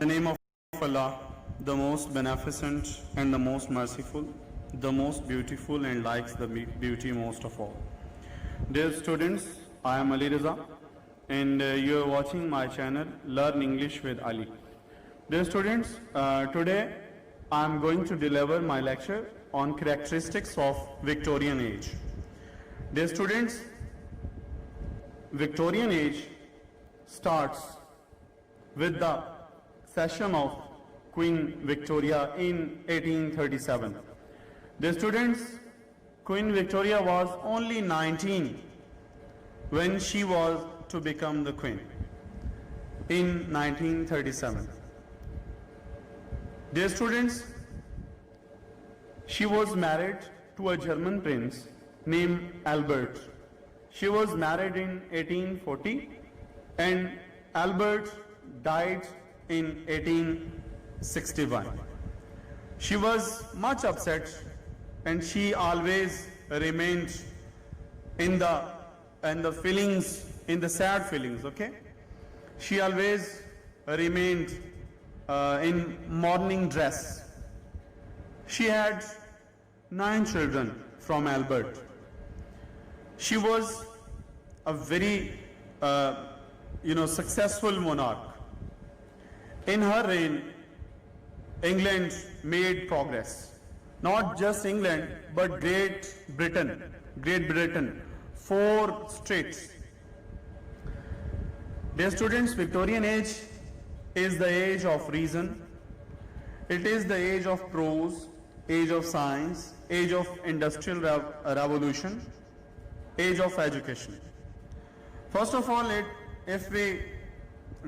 In the name of Allah, the most beneficent and the most merciful, the most beautiful and likes the beauty most of all. Dear students, I am Ali Raza and you are watching my channel Learn English with Ali. Dear students, today I am going to deliver my lecture on characteristics of Victorian age. Dear students, Victorian age starts with the session of Queen Victoria in 1837. Dear students, Queen Victoria was only 19 when she was to become the queen in 1937. Dear students, she was married to a German prince named Albert. She was married in 1840 and Albert died in 1861. She was much upset and she always remained in the feelings, in the sad feelings, okay? She always remained in mourning dress. She had 9 children from Albert. She was a very successful monarch. In her reign, England made progress. Not just England, but Great Britain, 4 states. Dear students, Victorian age is the age of reason. It is the age of prose, age of science, age of industrial revolution, age of education. First of all, if we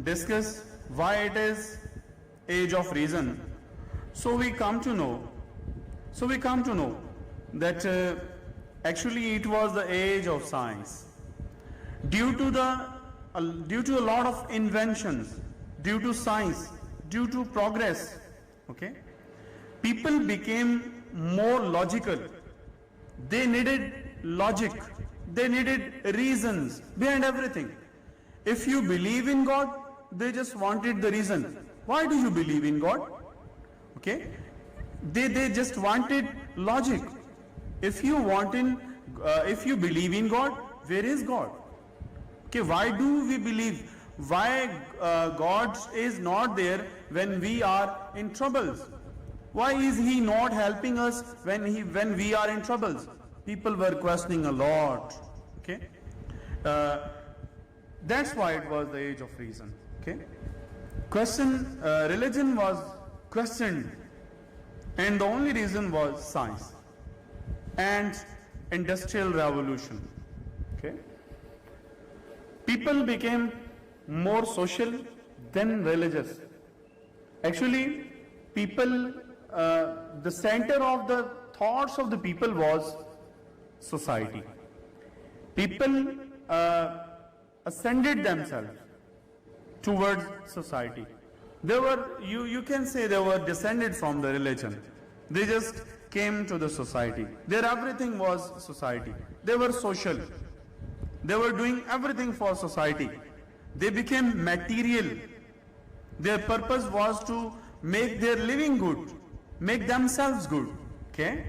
discuss why it is age of reason, so we come to know that actually it was the age of science. Due to a lot of inventions, due to science, due to progress, okay, people became more logical. They needed logic, they needed reasons behind everything. If you believe in God, they just wanted the reason. Why do you believe in God? Okay, they just wanted logic. If you believe in God, where is God? Okay, why do we believe? Why God is not there when we are in troubles? Why is He not helping us when we are in troubles? People were questioning a lot. Okay, that's why it was the age of reason. Okay, religion was questioned, and the only reason was science and industrial revolution. Okay, people became more social than religious. Actually, people, the center of the thoughts of the people was society. People ascended themselves towards society. They were, you can say they were descended from the religion. They just came to the society. Their everything was society. They were social. They were doing everything for society. They became material. Their purpose was to make their living good, make themselves good. Okay?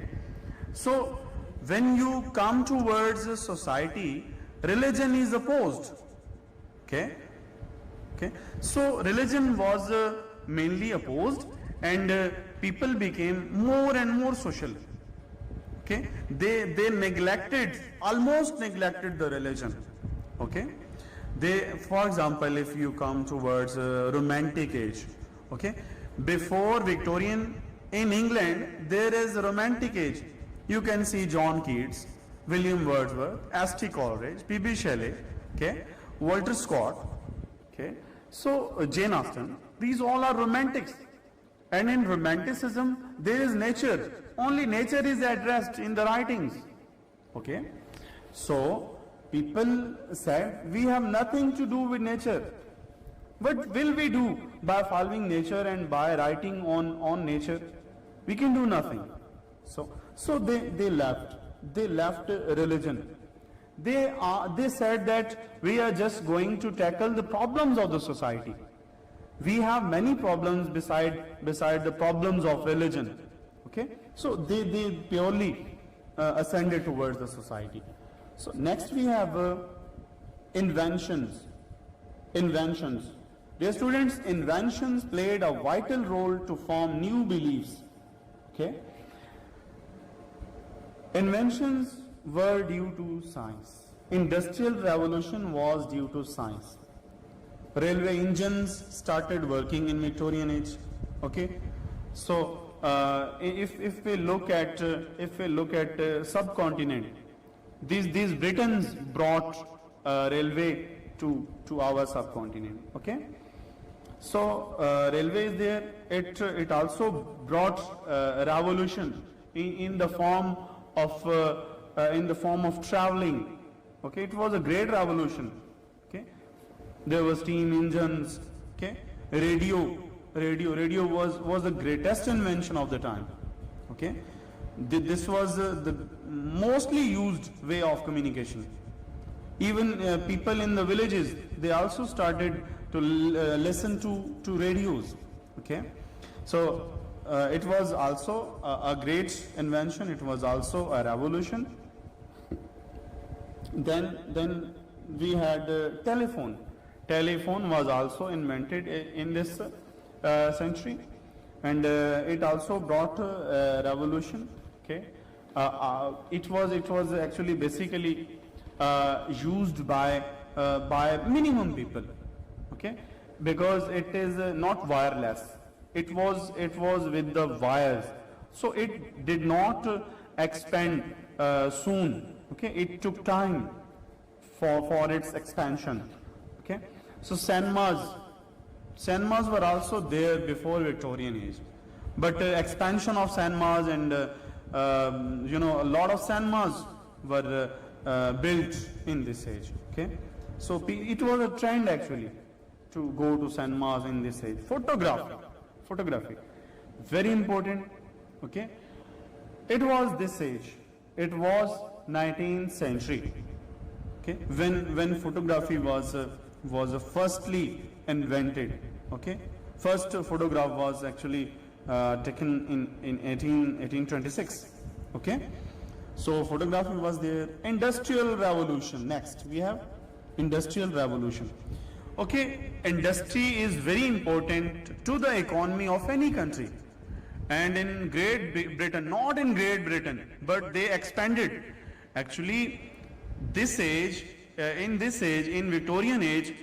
So, when you come towards a society, religion is opposed. Okay? Okay? So, religion was mainly opposed and people became more and more social. Okay? They almost neglected the religion. Okay? For example, if you come towards romantic age, okay, before Victorian in England there is a romantic age. You can see John Keats, William Wordsworth, S.T. Coleridge, P.B. Shelley, okay, Walter Scott, okay, so Jane Austen. These all are romantics, and in romanticism there is nature. Only nature is addressed in the writings. Okay, so people said we have nothing to do with nature. What will we do by following nature and by writing on nature? We can do nothing. So they left religion. They said that we are just going to tackle the problems of the society. We have many problems beside the problems of religion. Okay, so they purely ascended towards the society. So next we have inventions. Inventions. Dear students, inventions played a vital role to form new beliefs. Okay, inventions were due to science. Industrial revolution was due to science. Railway engines started working in Victorian age. Okay, so if we look at subcontinent, these Britons brought railway to our subcontinent. Okay, so railway is there. It also brought revolution in the form of traveling. Okay, it was a great revolution. Okay, there were steam engines. Okay, radio was the greatest invention of the time. Okay, this was the mostly used way of communication. Even people in the villages, they also started to listen to radios. Okay, so it was also a great invention. It was also a revolution. Then we had telephone. Telephone was also invented in this century, and it also brought revolution. Okay, it was actually basically used by minimum people. Okay, because it is not wireless. It was with the wires, so it did not expand soon. Okay, it took time for its expansion. Okay, so cinemas were also there before Victorian age, but expansion of cinemas and a lot of cinemas were built in this age. Okay, so it was a trend actually to go to cinemas in this age. Photography, very important. Okay, it was this age. It was 19th century. Okay, when photography was firstly invented. Okay, first photograph was actually taken in 1826. Okay, so photography was there. Industrial revolution. Next we have industrial revolution. Okay, industry is very important to the economy of any country. And in Great Britain, not in Great Britain, but they expanded. Actually, in Victorian age,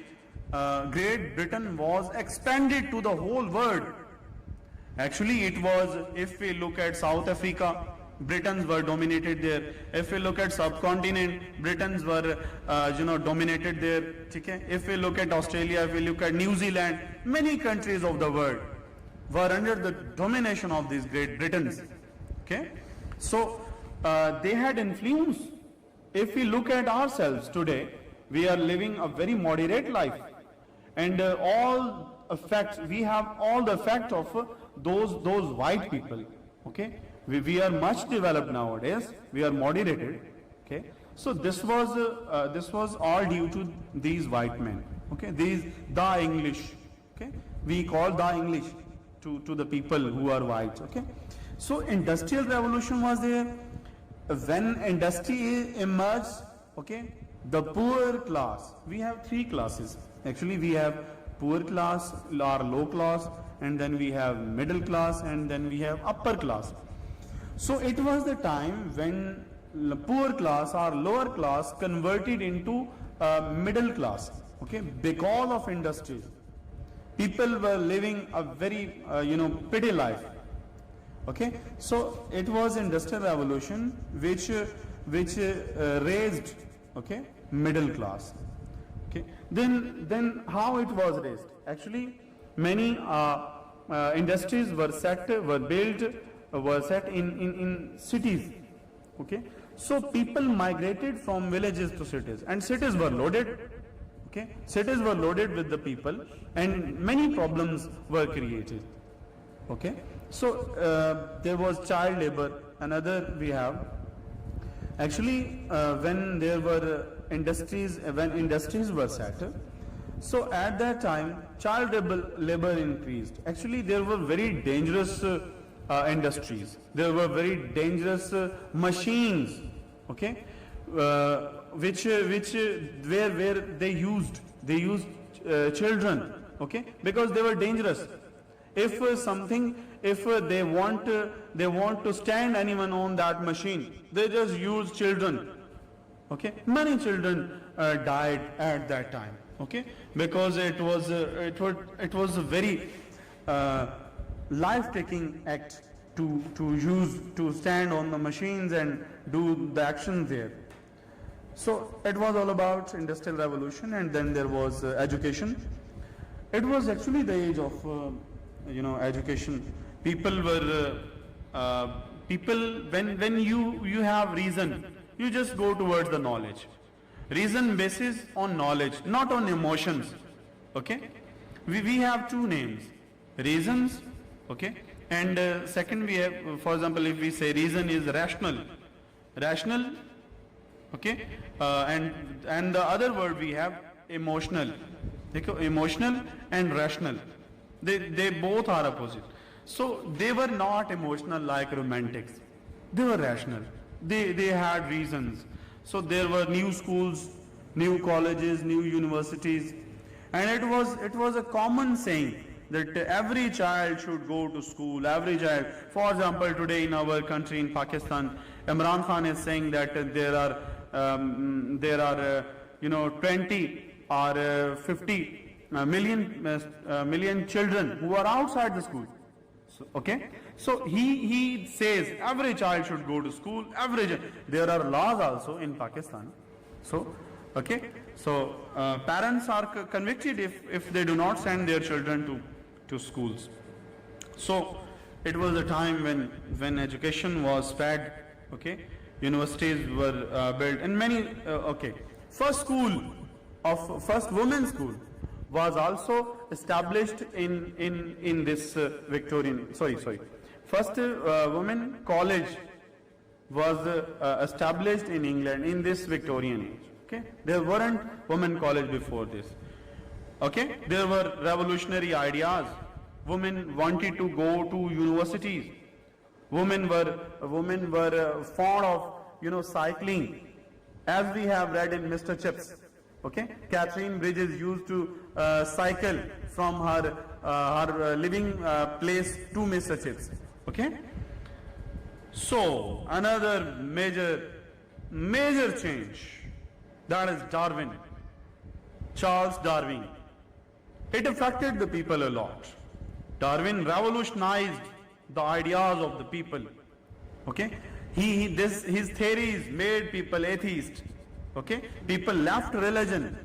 Great Britain was expanded to the whole world. Actually, it was, if we look at South Africa, Britons were dominated there. If we look at subcontinent, Britons were, dominated there. Okay? If we look at Australia, if we look at New Zealand, many countries of the world were under the domination of these Great Britons. Okay? So, they had influence. If we look at ourselves today, we are living a very moderate life. And we have all the effect of those white people. Okay? We are much developed nowadays. We are moderated. Okay? So this was all due to these white men. Okay? The English. Okay? We call the English to the people who are white. Okay? So industrial revolution was there. When industry emerged, okay, the poor class, we have three classes. Actually, we have poor class or low class, and then we have middle class, and then we have upper class. So it was the time when the poor class or lower class converted into middle class. Okay, because of industries, people were living a very petty life. Okay, so it was industrial revolution which raised, okay, middle class. Okay, then how it was raised? Actually, many industries were set in cities. Okay, so people migrated from villages to cities, and cities were loaded. Okay, cities were loaded with the people, and many problems were created. Okay, so there was child labor. Another we have. Actually, when there were industries were set, So at that time, child labor increased. Actually, there were very dangerous industries. There were very dangerous machines. Okay, where they used children. Okay, because they were dangerous. If they want to stand anyone on that machine, they just use children. Okay, many children died at that time. Okay, because it was a very life-taking act to stand on the machines and do the action there. So it was all about industrial revolution, and then there was education. It was actually the age of education. People were when you have reason, you just go towards the knowledge. Reason basis on knowledge, not on emotions. Okay, we have two names, reasons. Okay, and second we have, for example, if we say reason is rational. Okay, and the other word we have emotional. Emotional and rational, they both are opposite. So they were not emotional like romantics, they were rational. They had reasons. So there were new schools, new colleges, new universities, and it was a common saying that every child should go to school. Every child. For example, today in our country, in Pakistan, Imran Khan is saying that there are 20 or 50 million children who are outside the school. So, okay, so he says every child should go to school. There are laws also in Pakistan. So okay, so parents are convicted if they do not send their children to schools. So it was a time when education was spread. Okay, universities were built, and many first women's school was also established in this Victorian. First women college was established in England in this Victorian age. Okay, there weren't women college before this. Okay, there were revolutionary ideas. Women wanted to go to universities. Women were fond of cycling, as we have read in Mr. Chips. Okay, Catherine Bridges used to cycle from her living place to Mr. Chips. Okay, so another major change, that is Darwin, Charles Darwin. It affected the people a lot. Darwin revolutionized the ideas of the people. Okay, his theories made people atheist. Okay, people left religion.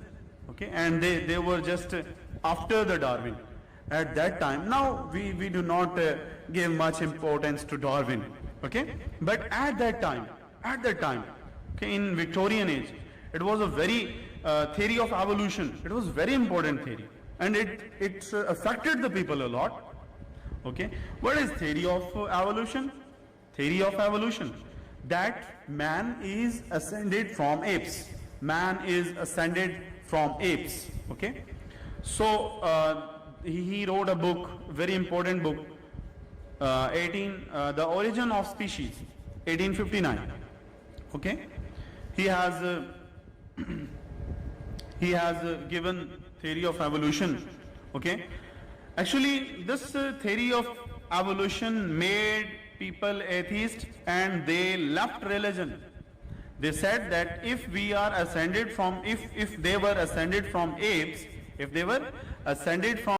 Okay, and they were just after the Darwin at that time. Now we do not give much importance to Darwin. Okay, but at that time, okay, in Victorian age, it was a very theory of evolution. It was very important theory, and it affected the people a lot. Okay, what is theory of evolution? Theory of evolution, that man is ascended from apes. Man is ascended from apes. Okay, so he wrote a book, very important book, The Origin of Species, 1859. Okay, he has given theory of evolution. Okay, actually this theory of evolution made people atheist, and they left religion. They said that if they were ascended from apes, if they were ascended from